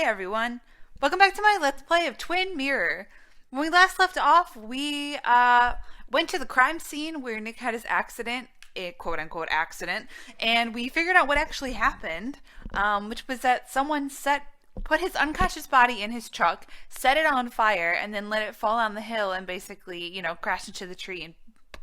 everyone. Welcome back to my Let's Play of Twin Mirror. When we last left off, we went to the crime scene where Nick had his accident, a quote-unquote accident, and we figured out what actually happened, which was that someone put his unconscious body in his truck, set it on fire, and then let it fall down the hill and basically, crash into the tree and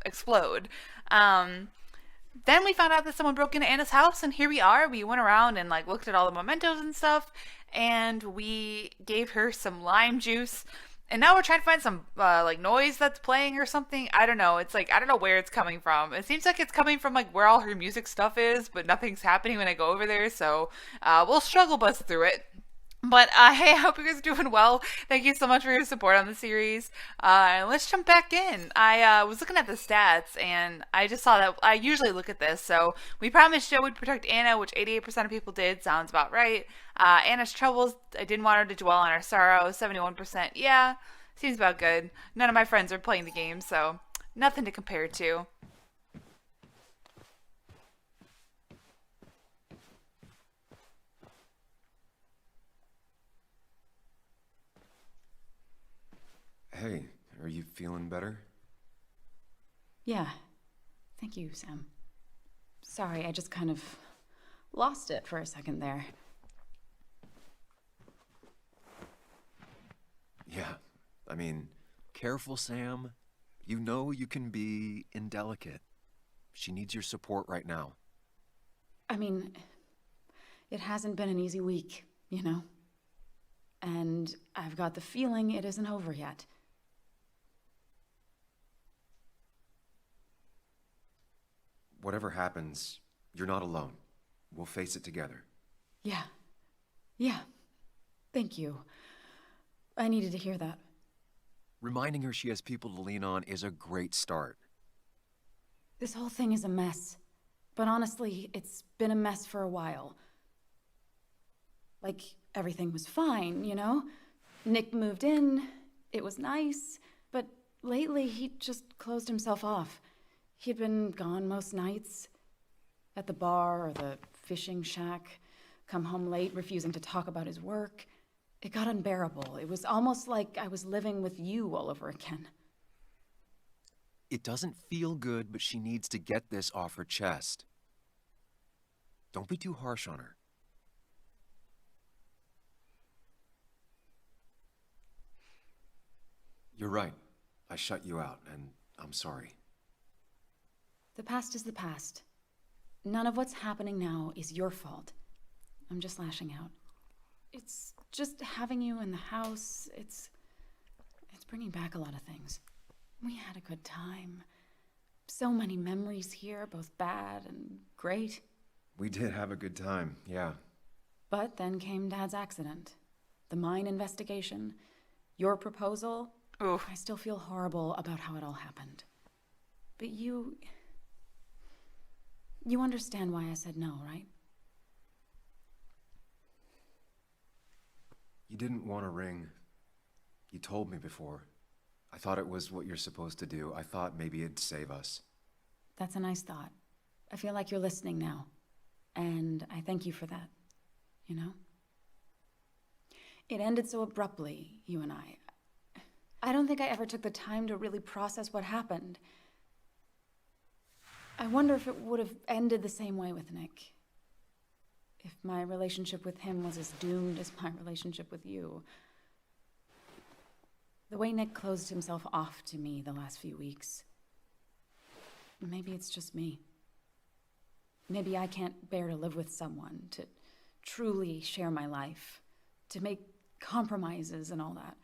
explode. Then we found out that someone broke into Anna's house, and here we are. We went around and looked at all the mementos and stuff, and we gave her some lime juice. And now we're trying to find some noise that's playing or something. I don't know. It's I don't know where it's coming from. It seems like it's coming from where all her music stuff is, but nothing's happening when I go over there. So we'll struggle bus through it. But hey, I hope you guys are doing well. Thank you so much for your support on the series. Let's jump back in. I was looking at the stats, and I just saw that I usually look at this. So we promised Joe would protect Anna, which 88% of people did. Sounds about right. Anna's troubles, I didn't want her to dwell on her sorrow. 71%, yeah, seems about good. None of my friends are playing the game, so nothing to compare to. Hey, are you feeling better? Yeah. Thank you, Sam. Sorry, I just kind of lost it for a second there. Yeah, careful, Sam. You know you can be indelicate. She needs your support right now. It hasn't been an easy week, And I've got the feeling it isn't over yet. Whatever happens, you're not alone. We'll face it together. Yeah. Thank you. I needed to hear that. Reminding her she has people to lean on is a great start. This whole thing is a mess. But honestly, it's been a mess for a while. Everything was fine, Nick moved in, it was nice, but lately he just closed himself off. He'd been gone most nights, at the bar or the fishing shack, come home late, refusing to talk about his work. It got unbearable. It was almost like I was living with you all over again. It doesn't feel good, but she needs to get this off her chest. Don't be too harsh on her. You're right. I shut you out, and I'm sorry. The past is the past. None of what's happening now is your fault. I'm just lashing out. It's just having you in the house. It's bringing back a lot of things. We had a good time. So many memories here, both bad and great. We did have a good time, yeah. But then came Dad's accident. The mine investigation. Your proposal. Oof. I still feel horrible about how it all happened. But you understand why I said no, right? You didn't want a ring. You told me before. I thought it was what you're supposed to do. I thought maybe it'd save us. That's a nice thought. I feel like you're listening now. And I thank you for that. It ended so abruptly, you and I. I don't think I ever took the time to really process what happened. I wonder if it would have ended the same way with Nick. If my relationship with him was as doomed as my relationship with you. The way Nick closed himself off to me the last few weeks. Maybe it's just me. Maybe I can't bear to live with someone, to truly share my life, to make compromises and all that.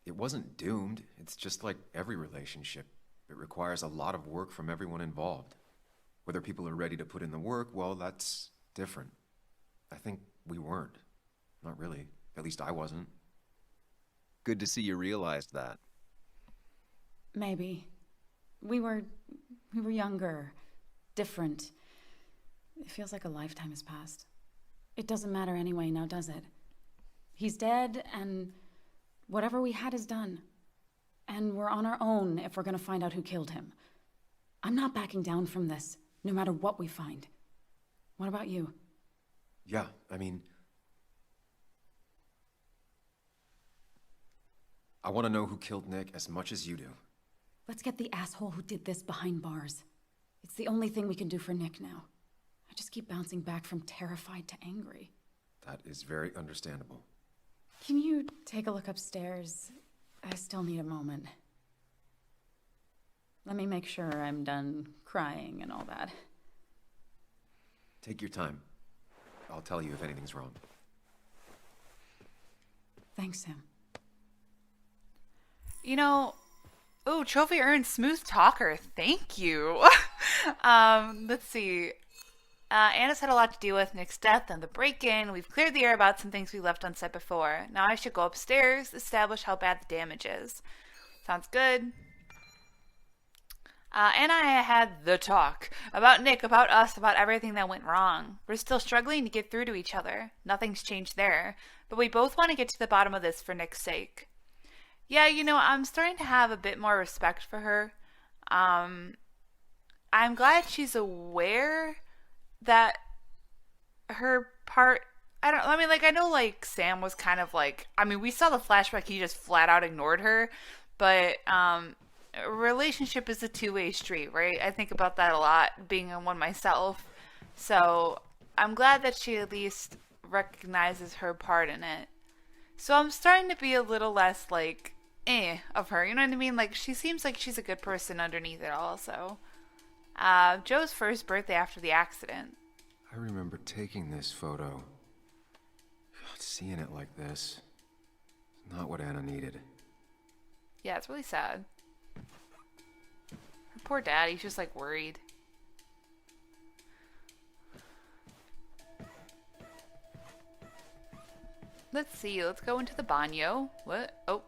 It wasn't doomed. It's just like every relationship. It requires a lot of work from everyone involved. Whether people are ready to put in the work, well, that's different. I think we weren't. Not really. At least I wasn't. Good to see you realized that. Maybe. We were younger, different. It feels like a lifetime has passed. It doesn't matter anyway now, does it? He's dead, and whatever we had is done. And we're on our own if we're gonna find out who killed him. I'm not backing down from this, no matter what we find. What about you? Yeah, I mean... I want to know who killed Nick as much as you do. Let's get the asshole who did this behind bars. It's the only thing we can do for Nick now. I just keep bouncing back from terrified to angry. That is very understandable. Can you take a look upstairs? I still need a moment. Let me make sure I'm done crying and all that. Take your time. I'll tell you if anything's wrong. Thanks, Sam. You know, oh, trophy earned, smooth talker. Thank you. Let's see. Anna's had a lot to deal with Nick's death and the break-in. We've cleared the air about some things we left unsaid before. Now I should go upstairs, establish how bad the damage is. Sounds good. Anna and I had the talk. About Nick, about us, about everything that went wrong. We're still struggling to get through to each other. Nothing's changed there. But we both want to get to the bottom of this for Nick's sake. Yeah, you know, I'm starting to have a bit more respect for her. I'm glad she's aware that her part... I know, like, Sam was kind of like... I mean, we saw the flashback, he just flat out ignored her. But, a relationship is a two-way street, right? I think about that a lot, being in one myself. So, I'm glad that she at least recognizes her part in it. So I'm starting to be a little less, like, of her. You know what I mean? Like, she seems like she's a good person underneath it also. Joe's first birthday after the accident. I remember taking this photo. Seeing it like this. It's not what Anna needed. Yeah, it's really sad. Her poor dad, he's just, like, worried. Let's see, let's go into the banyo. What? Oh.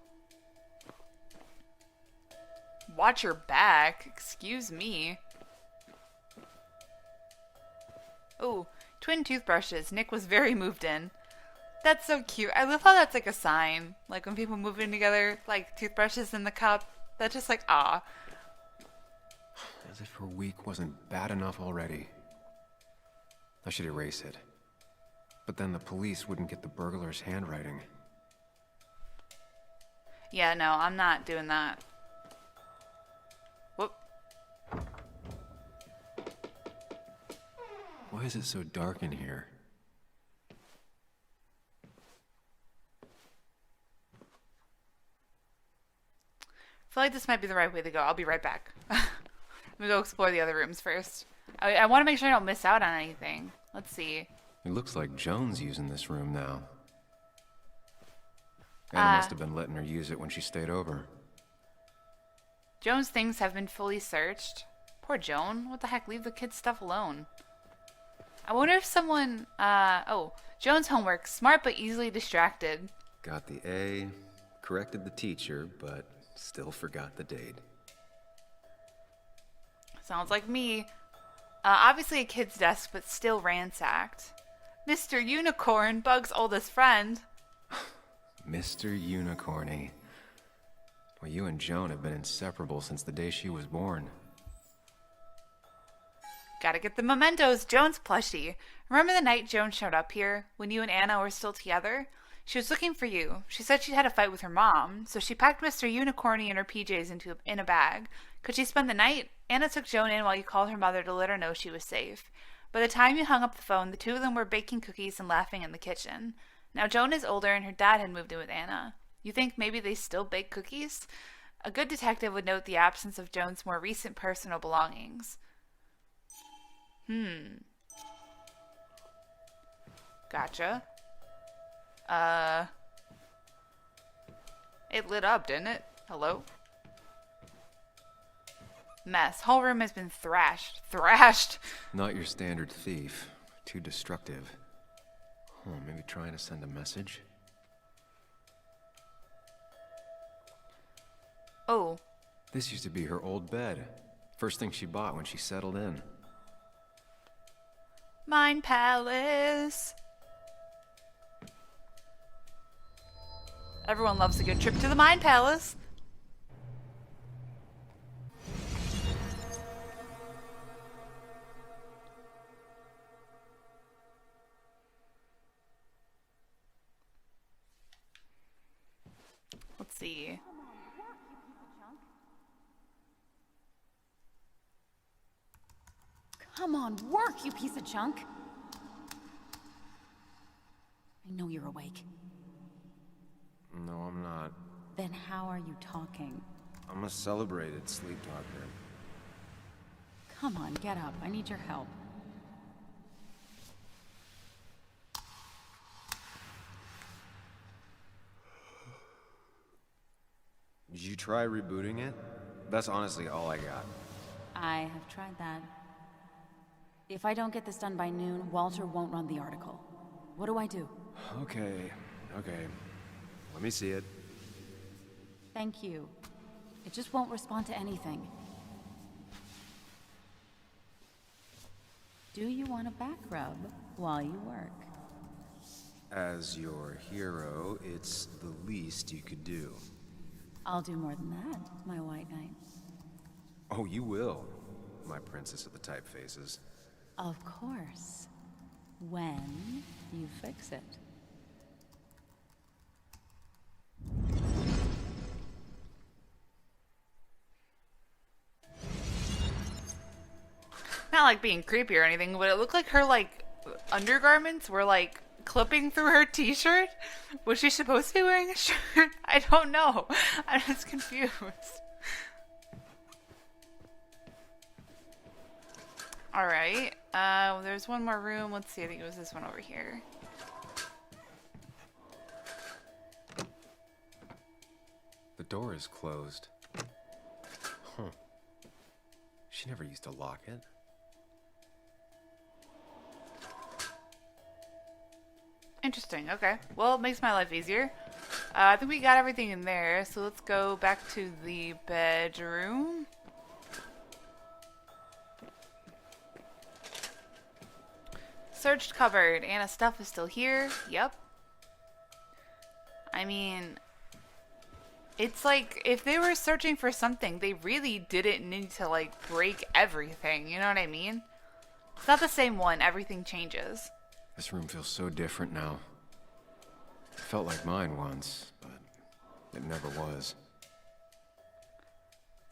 Watch your back. Excuse me. Oh, twin toothbrushes. Nick was very moved in. That's so cute. I love how that's like a sign. Like when people move in together, like toothbrushes in the cup. That's just like, ah. As if her week wasn't bad enough already. I should erase it. But then the police wouldn't get the burglar's handwriting. Yeah, no, I'm not doing that. Whoop. Why is it so dark in here? I feel like this might be the right way to go. I'll be right back. Let me go explore the other rooms first. I want to make sure I don't miss out on anything. Let's see. It looks like Joan's using this room now. Anna must have been letting her use it when she stayed over. Joan's things have been fully searched. Poor Joan. What the heck? Leave the kids' stuff alone. I wonder if someone... oh. Joan's homework. Smart but easily distracted. Got the A, corrected the teacher, but still forgot the date. Sounds like me. Obviously a kid's desk, but still ransacked. Mr. Unicorn, Bug's oldest friend. Mr. Unicorny. Well, you and Joan have been inseparable since the day she was born. Gotta get the mementos. Joan's plushie. Remember the night Joan showed up here, when you and Anna were still together? She was looking for you. She said she'd had a fight with her mom, so she packed Mr. Unicorny and her PJs in a bag. Could she spend the night? Anna took Joan in while you called her mother to let her know she was safe. By the time you hung up the phone, the two of them were baking cookies and laughing in the kitchen. Now Joan is older and her dad had moved in with Anna. You think maybe they still bake cookies? A good detective would note the absence of Joan's more recent personal belongings. Gotcha. It lit up, didn't it? Hello? Mess. Whole room has been thrashed. Thrashed! Not your standard thief. Too destructive. Oh, maybe trying to send a message? Oh. This used to be her old bed. First thing she bought when she settled in. Mind Palace. Everyone loves a good trip to the Mind Palace. Let's see. Come on, work, you piece of junk! I know you're awake. No, I'm not. Then how are you talking? I'm a celebrated sleep doctor. Come on, get up. I need your help. Did you try rebooting it? That's honestly all I got. I have tried that. If I don't get this done by noon, Walter won't run the article. What do I do? Okay. Let me see it. Thank you. It just won't respond to anything. Do you want a back rub while you work? As your hero, it's the least you could do. I'll do more than that, my white knight. Oh, you will, my princess of the typefaces. Of course. When you fix it. Not like being creepy or anything, but it looked like her like undergarments were like clipping through her t-shirt. Was she supposed to be wearing a shirt? I don't know. I'm just confused. Alright. There's one more room. Let's see, I think it was this one over here. The door is closed. Huh. She never used to lock it. Interesting, okay. Well, it makes my life easier. I think we got everything in there, so let's go back to the bedroom. Searched cupboard. Anna's stuff is still here. Yep. I mean, it's like, if they were searching for something, they really didn't need to, like, break everything. You know what I mean? It's not the same one. Everything changes. This room feels so different now. It felt like mine once, but it never was.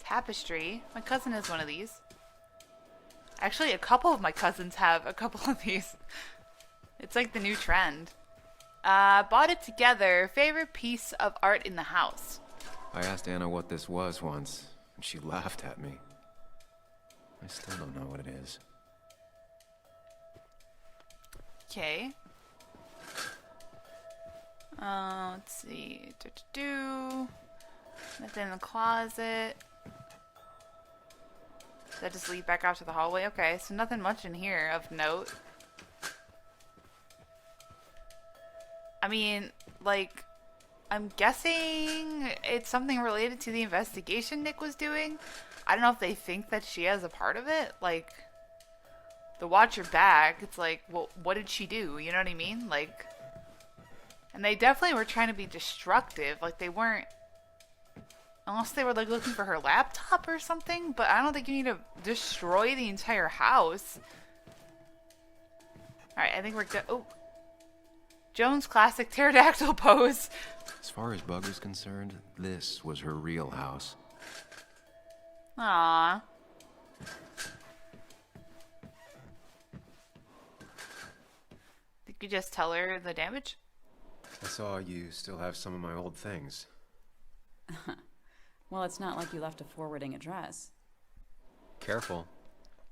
Tapestry. My cousin has one of these. Actually, a couple of my cousins have a couple of these. It's like the new trend. Bought it together. Favorite piece of art in the house. I asked Anna what this was once, and she laughed at me. I still don't know what it is. Okay. Let's see. Nothing in the closet. Does that just lead back out to the hallway? Okay, so nothing much in here of note. I mean, like, I'm guessing it's something related to the investigation Nick was doing. I don't know if they think that she has a part of it. Like, the watch your back, it's like, well, what did she do? You know what I mean? Like, and they definitely were trying to be destructive. Like, they weren't, unless they were, like, looking for her laptop or something. But I don't think you need to destroy the entire house. Alright, I think we're good. Oh. Joan's classic pterodactyl pose. As far as Bug was concerned, this was her real house. Aww. Did you just tell her the damage? I saw you still have some of my old things. Well, it's not like you left a forwarding address. Careful.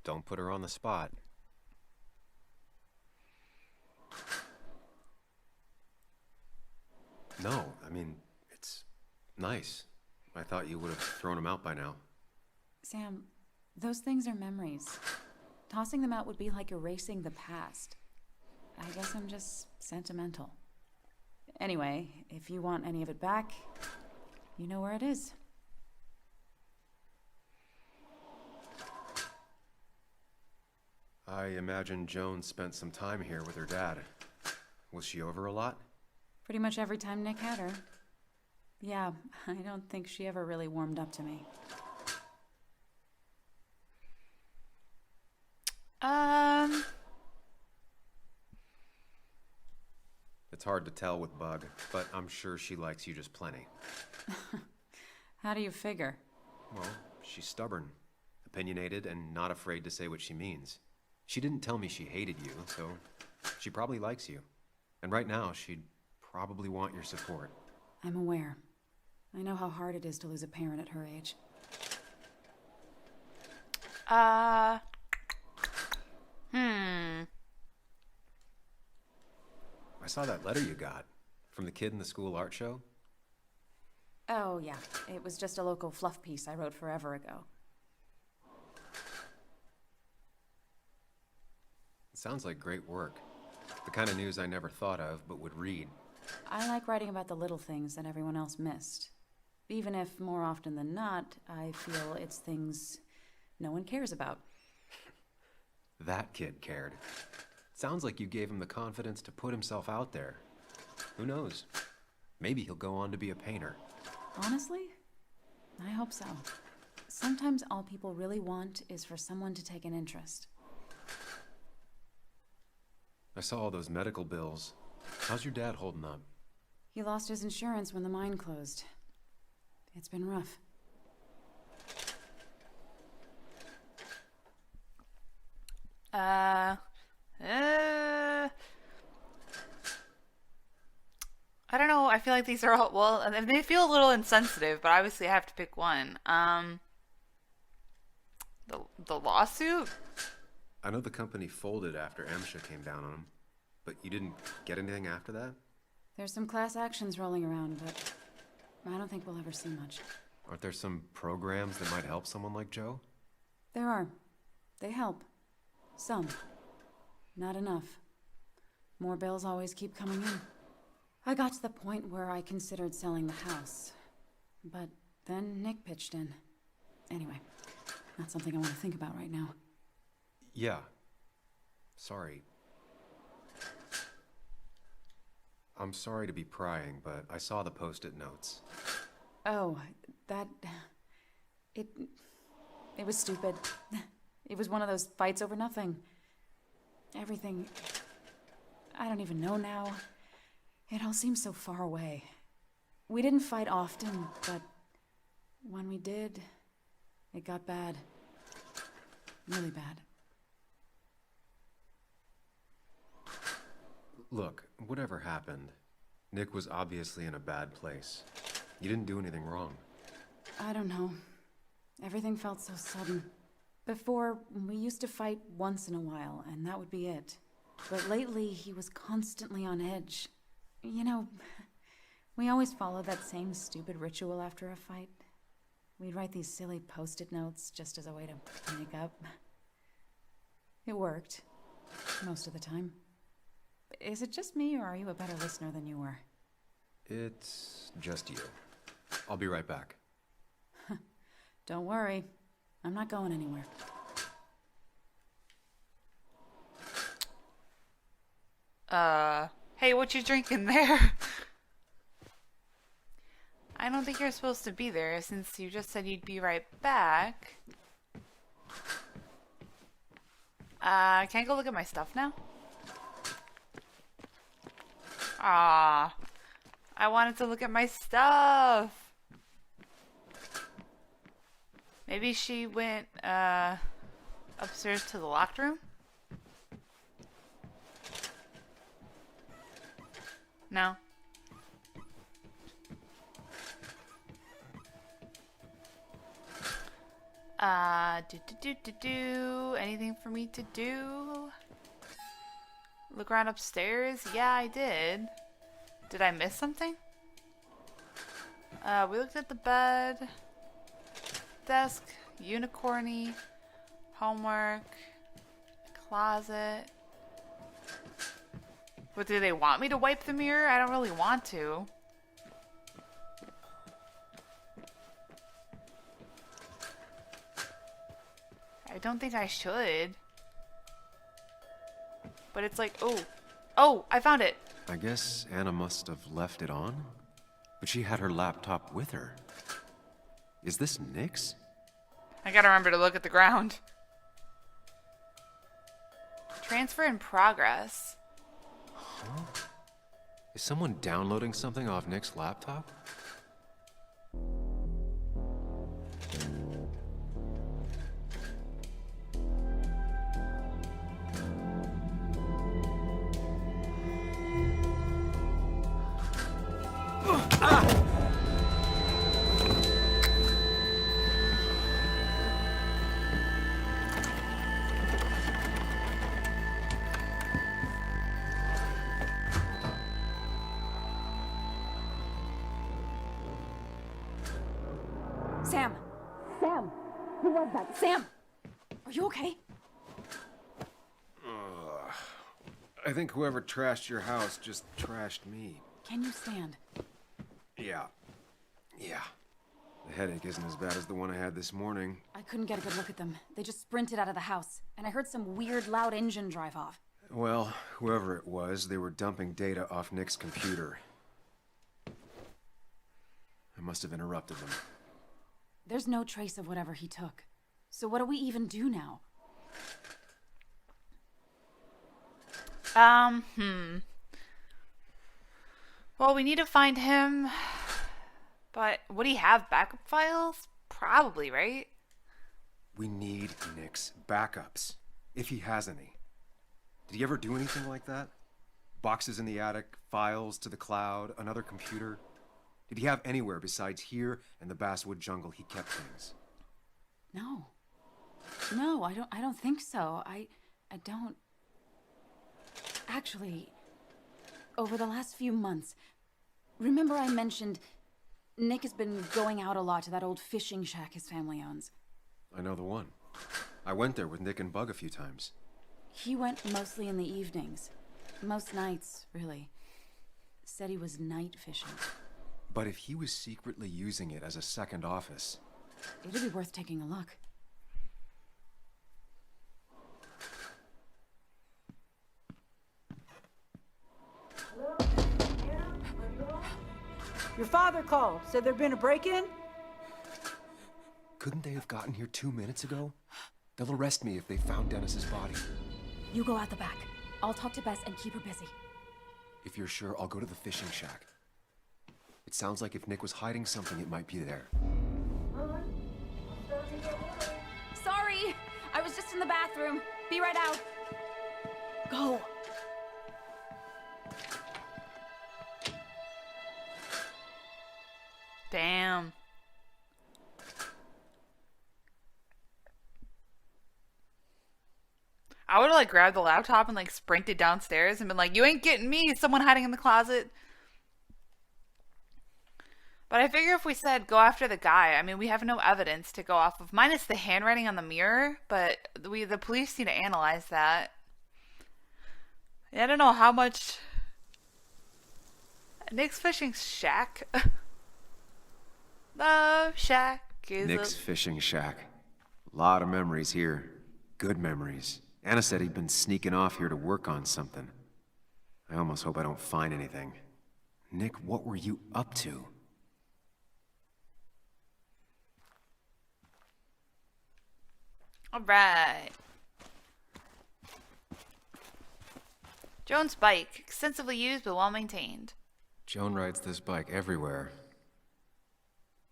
Don't put her on the spot. No, I mean, it's nice. I thought you would have thrown them out by now. Sam, those things are memories. Tossing them out would be like erasing the past. I guess I'm just sentimental. Anyway, if you want any of it back, you know where it is. I imagine Joan spent some time here with her dad. Was she over a lot? Pretty much every time Nick had her. Yeah, I don't think she ever really warmed up to me. Um, It's hard to tell with Bug, but I'm sure she likes you just plenty. How do you figure? Well, she's stubborn, opinionated, and not afraid to say what she means. She didn't tell me she hated you, so she probably likes you. And right now, she'd probably want your support. I'm aware. I know how hard it is to lose a parent at her age. I saw that letter you got from the kid in the school art show. Oh, yeah. It was just a local fluff piece I wrote forever ago. It sounds like great work. The kind of news I never thought of, but would read. I like writing about the little things that everyone else missed. Even if, more often than not, I feel it's things no one cares about. That kid cared. Sounds like you gave him the confidence to put himself out there. Who knows? Maybe he'll go on to be a painter. Honestly, I hope so. Sometimes all people really want is for someone to take an interest. I saw all those medical bills. How's your dad holding up? He lost his insurance when the mine closed. It's been rough. I don't know. I feel like these are all, well, and they feel a little insensitive, but obviously I have to pick one. The lawsuit? I know the company folded after MSHA came down on them, but you didn't get anything after that? There's some class actions rolling around, but I don't think we'll ever see much. Aren't there some programs that might help someone like Joe? There are. They help. Some. Not enough. More bills always keep coming in. I got to the point where I considered selling the house. But then Nick pitched in. Anyway, not something I want to think about right now. Yeah. Sorry. I'm sorry to be prying, but I saw the post-it notes. Oh, that... It was stupid. It was one of those fights over nothing. Everything... I don't even know now. It all seems so far away. We didn't fight often, but when we did, it got bad. Really bad. Look, whatever happened, Nick was obviously in a bad place. You didn't do anything wrong. I don't know. Everything felt so sudden. Before, we used to fight once in a while, and that would be it. But lately, he was constantly on edge. You know, we always followed that same stupid ritual after a fight. We'd write these silly post-it notes just as a way to make up. It worked. Most of the time. Is it just me, or are you a better listener than you were? It's just you. I'll be right back. Don't worry. I'm not going anywhere. Hey, what you drinking there? I don't think you're supposed to be there since you just said you'd be right back. Can I go look at my stuff now? Ah, I wanted to look at my stuff. Maybe she went, upstairs to the locked room? No. Anything for me to do? Look around upstairs? Yeah, I did. Did I miss something? We looked at the bed, desk, unicorny, homework, closet. But do they want me to wipe the mirror? I don't really want to. I don't think I should. But it's like, oh, I found it. I guess Anna must have left it on? But she had her laptop with her. Is this Nick's? I gotta remember to look at the ground. Transfer in progress. Huh? Is someone downloading something off Nick's laptop? Sam! Sam! Who was that? Sam! Are you okay? I think whoever trashed your house just trashed me. Can you stand? Yeah. The headache isn't as bad as the one I had this morning. I couldn't get a good look at them. They just sprinted out of the house, and I heard some weird, loud engine drive off. Well, whoever it was, they were dumping data off Nick's computer. I must have interrupted them. There's no trace of whatever he took. So what do we even do now? Well, we need to find him. But would he have backup files? Probably, right? We need Nick's backups, if he has any. Did he ever do anything like that? Boxes in the attic, files to the cloud, another computer? Did he have anywhere besides here and the Basswood jungle he kept things? No. No, I don't think so. I don't... Actually, over the last few months, remember I mentioned Nick has been going out a lot to that old fishing shack his family owns. I know the one. I went there with Nick and Bug a few times. He went mostly in the evenings. Most nights, really. Said he was night fishing. But if he was secretly using it as a second office... It'd be worth taking a look. Your father called. Said there'd been a break-in? Couldn't they have gotten here 2 minutes ago? They'll arrest me if they found Dennis's body. You go out the back. I'll talk to Bess and keep her busy. If you're sure, I'll go to the fishing shack. It sounds like if Nick was hiding something, it might be there. Sorry! I was just in the bathroom. Be right out. Go. Damn. I would have like grabbed the laptop and like sprinted downstairs and been like, "You ain't getting me, someone hiding in the closet." But I figure if we said go after the guy, I mean, we have no evidence to go off of, minus the handwriting on the mirror, but the police need to analyze that. I don't know how much... Nick's fishing shack. The shack is Nick's fishing shack. Lot of memories here. Good memories. Anna said he'd been sneaking off here to work on something. I almost hope I don't find anything. Nick, what were you up to? All right. Joan's bike, extensively used but well maintained. Joan rides this bike everywhere.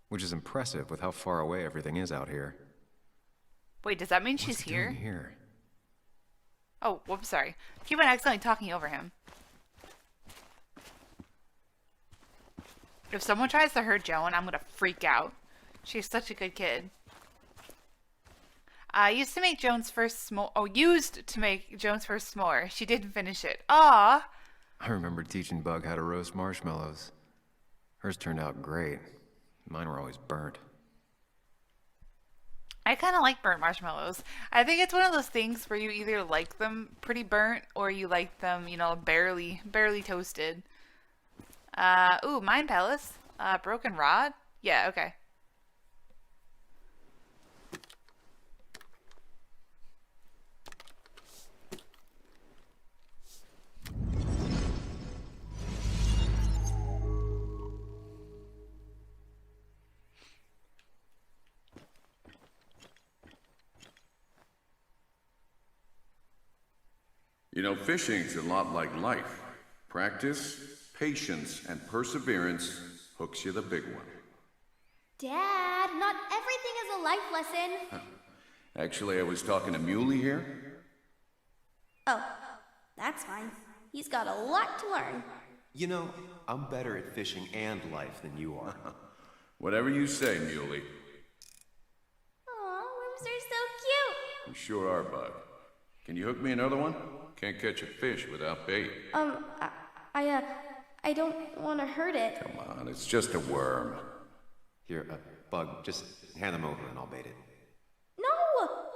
Which is impressive with how far away everything is out here. Wait, does that mean What's she's it doing here? here? Oh, whoops, sorry. Keep on accidentally talking over him. If someone tries to hurt Joan, I'm gonna freak out. She's such a good kid. I used to make Joan's first s'more. Oh, used to make Joan's first s'more. She didn't finish it. Ah. I remember teaching Bug how to roast marshmallows. Hers turned out great. Mine were always burnt. I kind of like burnt marshmallows. I think it's one of those things where you either like them pretty burnt or you like them, you know, barely toasted. Ooh, Mind Palace. Broken Rod? Yeah, okay. You know, fishing's a lot like life. Practice, patience, and perseverance hooks you the big one. Dad, not everything is a life lesson. Actually, I was talking to Muley here. Oh, that's fine. He's got a lot to learn. You know, I'm better at fishing and life than you are. Whatever you say, Muley. Aw, worms are so cute. You sure are, Bug. Can you hook me another one? Can't catch a fish without bait. I don't want to hurt it. Come on, it's just a worm. Here, Bug, just hand them over and I'll bait it. No,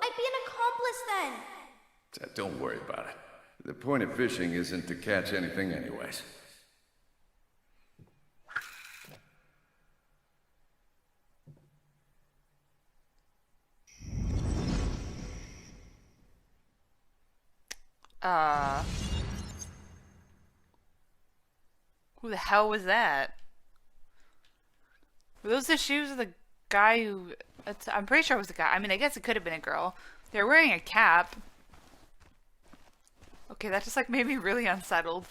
I'd be an accomplice then. Don't worry about it. The point of fishing isn't to catch anything anyways. Who the hell was that? Were those the shoes of the guy who... I'm pretty sure it was the guy. I mean, I guess it could have been a girl. They were wearing a cap. Okay, that just, like, made me really unsettled.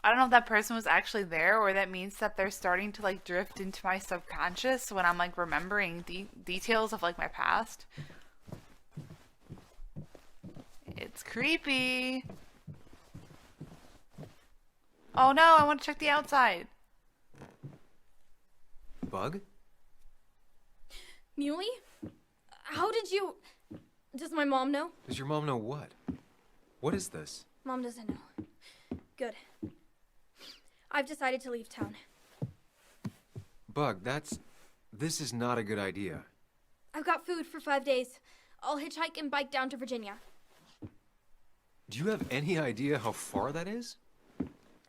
I don't know if that person was actually there, or that means that they're starting to, like, drift into my subconscious when I'm, like, remembering details of, like, my past. It's creepy. Oh no, I want to check the outside. Bug? Muley? How did you... Does my mom know? Does your mom know what? What is this? Mom doesn't know. Good. I've decided to leave town. Bug, this is not a good idea. I've got food for 5 days. I'll hitchhike and bike down to Virginia. Do you have any idea how far that is?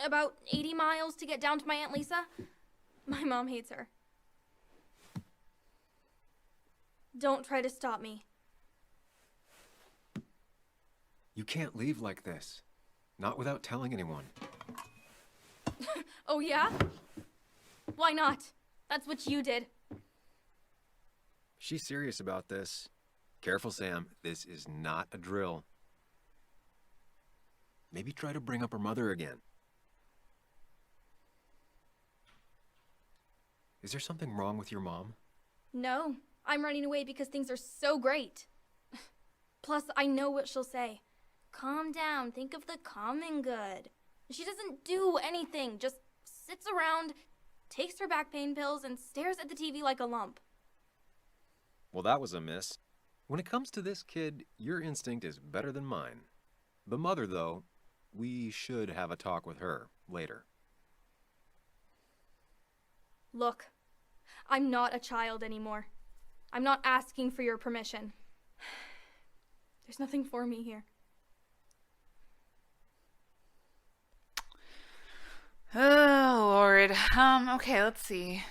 About 80 miles to get down to my Aunt Lisa. My mom hates her. Don't try to stop me. You can't leave like this. Not without telling anyone. Oh yeah? Why not? That's what you did. She's serious about this. Careful, Sam. This is not a drill. Maybe try to bring up her mother again. Is there something wrong with your mom? No, I'm running away because things are so great. Plus, I know what she'll say. Calm down, think of the common good. She doesn't do anything, just sits around, takes her back pain pills, and stares at the TV like a lump. Well, that was a miss. When it comes to this kid, your instinct is better than mine. The mother, though, we should have a talk with her later. Look, I'm not a child anymore. I'm not asking for your permission. There's nothing for me here. Oh, Lord. Okay, let's see.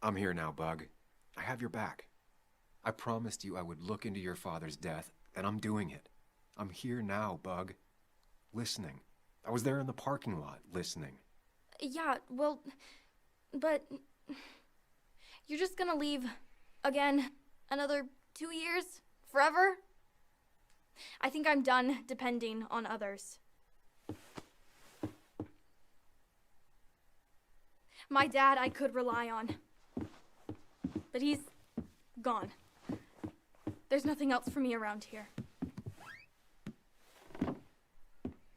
I'm here now, Bug. I have your back. I promised you I would look into your father's death, and I'm doing it. I'm here now, Bug. Listening. I was there in the parking lot, listening. Yeah, well, but you're just gonna leave again another 2 years? Forever? I think I'm done depending on others. My dad I could rely on, but he's gone. There's nothing else for me around here.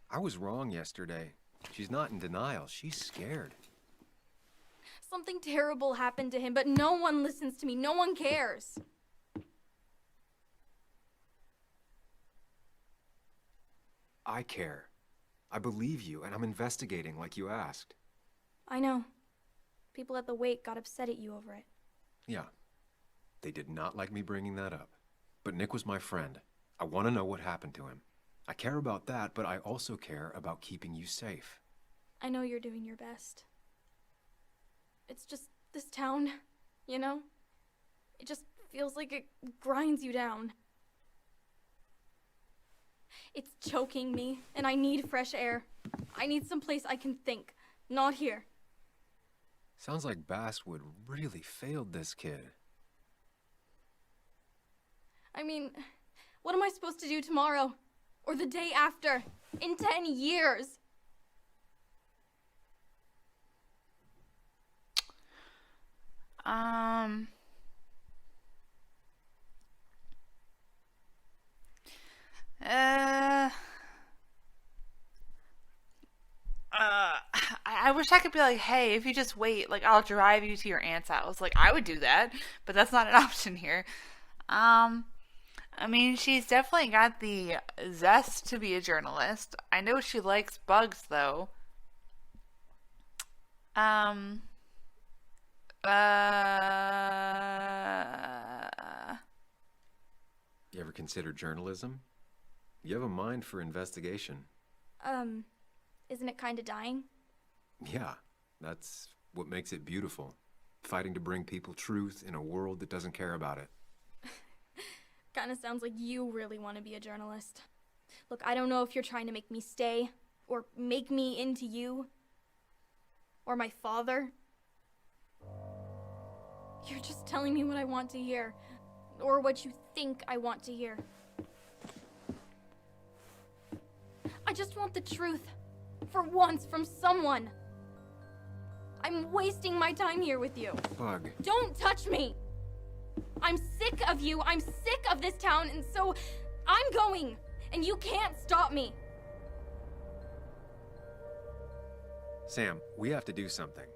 I was wrong yesterday. She's not in denial. She's scared. Something terrible happened to him, but no one listens to me. No one cares. I care. I believe you, and I'm investigating like you asked. I know. People at the wake got upset at you over it. Yeah. They did not like me bringing that up. But Nick was my friend. I want to know what happened to him. I care about that, but I also care about keeping you safe. I know you're doing your best. It's just this town, you know? It just feels like it grinds you down. It's choking me, and I need fresh air. I need someplace I can think, not here. Sounds like Basswood really failed this kid. I mean, what am I supposed to do tomorrow? Or the day after? In 10 years? I wish I could be like, hey, if you just wait, like, I'll drive you to your aunt's house. Like, I would do that, but that's not an option here. I mean, she's definitely got the zest to be a journalist. I know she likes bugs, though. You ever consider journalism? You have a mind for investigation. Isn't it kinda dying? Yeah, that's what makes it beautiful. Fighting to bring people truth in a world that doesn't care about it. Kinda sounds like you really want to be a journalist. Look, I don't know if you're trying to make me stay, or make me into you, or my father. You're just telling me what I want to hear, or what you think I want to hear. I just want the truth, for once, from someone. I'm wasting my time here with you. Bug. Don't touch me! I'm sick of you, I'm sick of this town, and so I'm going, and you can't stop me. Sam, we have to do something.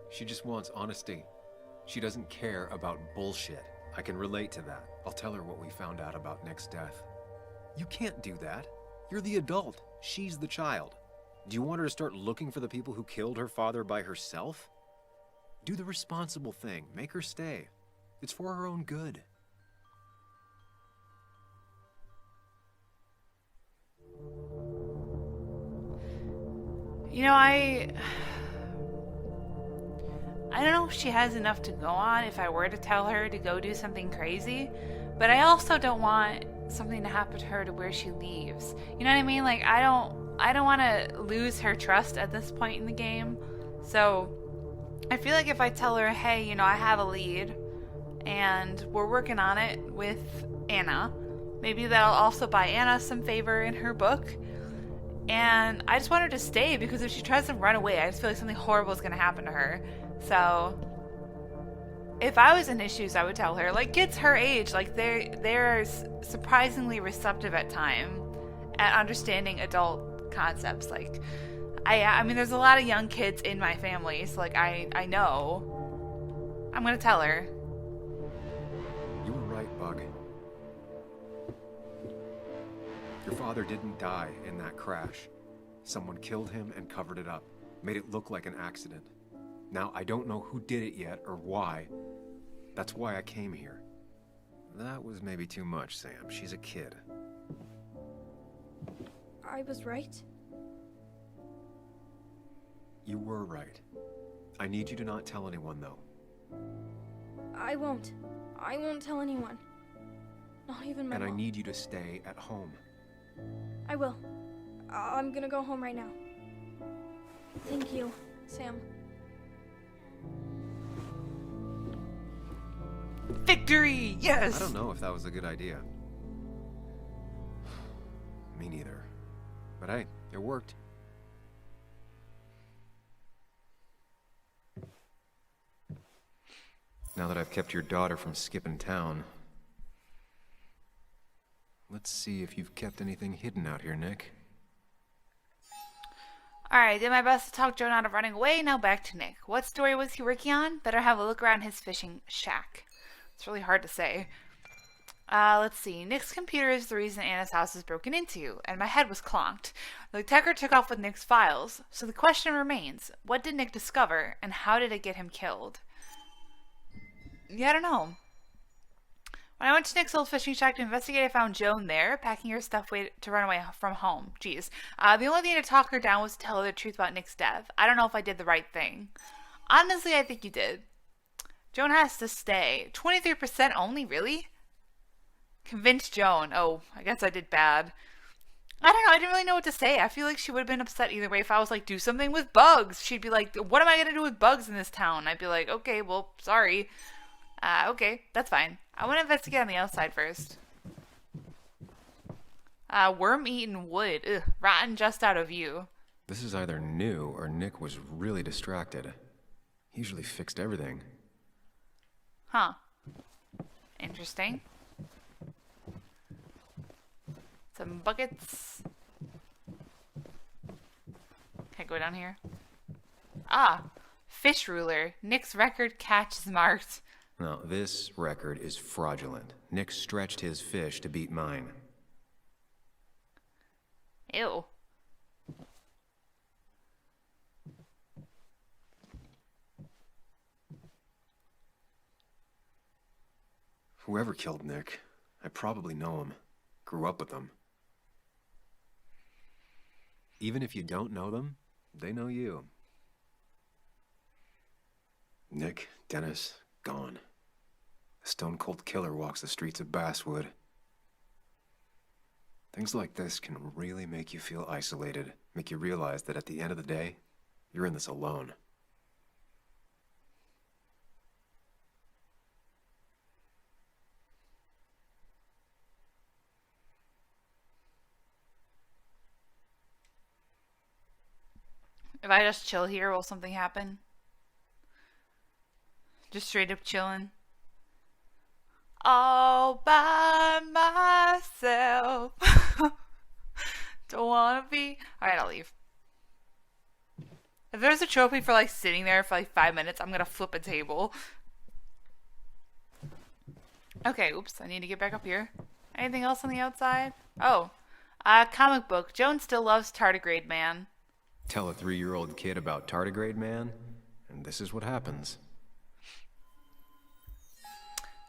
She just wants honesty. She doesn't care about bullshit. I can relate to that. I'll tell her what we found out about Nick's death. You can't do that. You're the adult. She's the child. Do you want her to start looking for the people who killed her father by herself? Do the responsible thing. Make her stay. It's for her own good. You know, I don't know if she has enough to go on if I were to tell her to go do something crazy, but I also don't want something to happen to her to where she leaves. You know what I mean? Like, I don't want to lose her trust at this point in the game. So I feel like if I tell her, hey, you know, I have a lead and we're working on it with Anna, maybe that'll also buy Anna some favor in her book. And I just want her to stay, because if she tries to run away, I just feel like something horrible is going to happen to her. So if I was in issues, I would tell her. Like, kids her age, like, they're surprisingly receptive at time at understanding adult concepts. Like, I mean, there's a lot of young kids in my family, so, like, I know. I'm going to tell her. You were right, Bug. Your father didn't die in that crash. Someone killed him and covered it up, made it look like an accident. Now, I don't know who did it yet or why. That's why I came here. That was maybe too much, Sam. She's a kid. I was right? You were right. I need you to not tell anyone, though. I won't. I won't tell anyone. Not even my And I mom. need you to stay at home. I will. I'm gonna go home right now. Thank you, Sam. Victory! Yes! I don't know if that was a good idea. Me neither. But hey, it worked. Now that I've kept your daughter from skipping town, let's see if you've kept anything hidden out here, Nick. Alright, did my best to talk Joan out of running away. Now back to Nick. What story was he working on? Better have a look around his fishing shack. It's really hard to say. Let's see. Nick's computer is the reason Anna's house was broken into, and my head was clonked. The attacker took off with Nick's files, so the question remains, what did Nick discover, and how did it get him killed? Yeah, I don't know. When I went to Nick's old fishing shack to investigate, I found Joan there, packing her stuff to run away from home. Jeez. The only thing to talk her down was to tell her the truth about Nick's death. I don't know if I did the right thing. Honestly, I think you did. Joan has to stay. 23% only, really? Convince Joan. Oh, I guess I did bad. I don't know, I didn't really know what to say. I feel like she would have been upset either way if I was like, do something with bugs. She'd be like, what am I going to do with bugs in this town? I'd be like, okay, well, sorry. Okay, that's fine. I want to investigate on the outside first. Worm-eaten wood. Ugh, rotten just out of view. This is either new or Nick was really distracted. He usually fixed everything. Huh. Interesting. Some buckets. Can I go down here? Ah, fish ruler. Nick's record catch is marked. No, this record is fraudulent. Nick stretched his fish to beat mine. Ew. Whoever killed Nick, I probably know him. Grew up with them. Even if you don't know them, they know you. Nick, Dennis, gone. A stone-cold killer walks the streets of Basswood. Things like this can really make you feel isolated, make you realize that at the end of the day, you're in this alone. If I just chill here, will something happen? Just straight up chilling. All by myself. Don't wanna be. Alright, I'll leave. If there's a trophy for like sitting there for like 5 minutes, I'm gonna flip a table. Okay, oops, I need to get back up here. Anything else on the outside? Oh, comic book. Joan still loves Tardigrade Man. Tell a 3-year-old kid about Tardigrade Man, and this is what happens.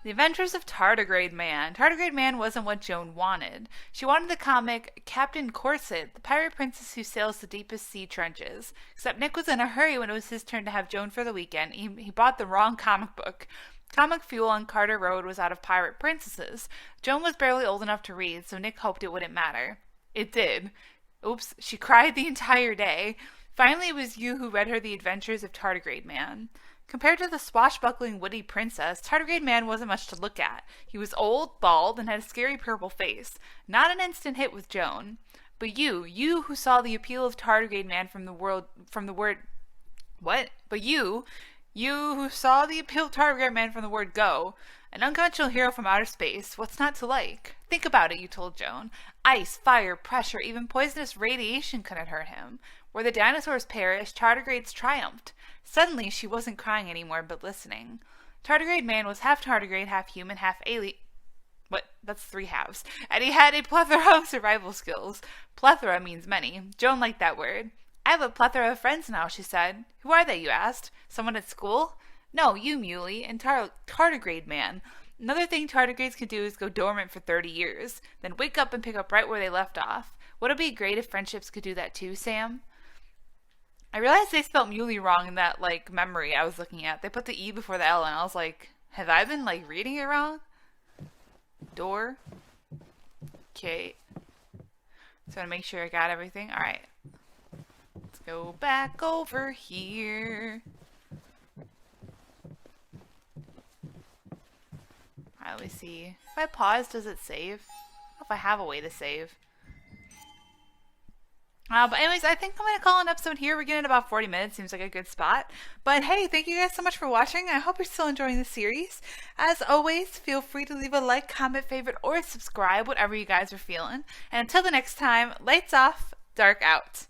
The Adventures of Tardigrade Man. Tardigrade Man wasn't what Joan wanted. She wanted the comic Captain Corset, the pirate princess who sails the deepest sea trenches. Except Nick was in a hurry when it was his turn to have Joan for the weekend. He bought the wrong comic book. Comic Fuel on Carter Road was out of pirate princesses. Joan was barely old enough to read, so Nick hoped it wouldn't matter. It did. Oops, she cried the entire day. Finally, it was you who read her The Adventures of Tardigrade Man. Compared to the swashbuckling witty princess, Tardigrade Man wasn't much to look at. He was old, bald, and had a scary purple face. Not an instant hit with Joan. But you who saw the appeal of Tardigrade Man from the word go. An unconventional hero from outer space. What's not to like? Think about it, you told Joan. Ice, fire, pressure, even poisonous radiation couldn't hurt him. Where the dinosaurs perished, tardigrades triumphed. Suddenly, she wasn't crying anymore, but listening. Tardigrade Man was half tardigrade, half human, half alien. What? That's 3 halves. And he had a plethora of survival skills. Plethora means many. Joan liked that word. I have a plethora of friends now, she said. Who are they, you asked? Someone at school? No, you, Muley, and Tardigrade Man. Another thing tardigrades can do is go dormant for 30 years, then wake up and pick up right where they left off. Would it be great if friendships could do that too, Sam? I realized they spelled Muley wrong in that, memory I was looking at. They put the E before the L, and I was like, have I been, reading it wrong? Door. Okay. So I want to make sure I got everything. Alright. Let's go back over here. Let me see. If I pause, does it save? I don't know if I have a way to save. But anyways, I think I'm going to call an episode here. We're getting about 40 minutes. Seems like a good spot. But hey, thank you guys so much for watching. I hope you're still enjoying the series. As always, feel free to leave a like, comment, favorite, or subscribe, whatever you guys are feeling. And until the next time, lights off, dark out.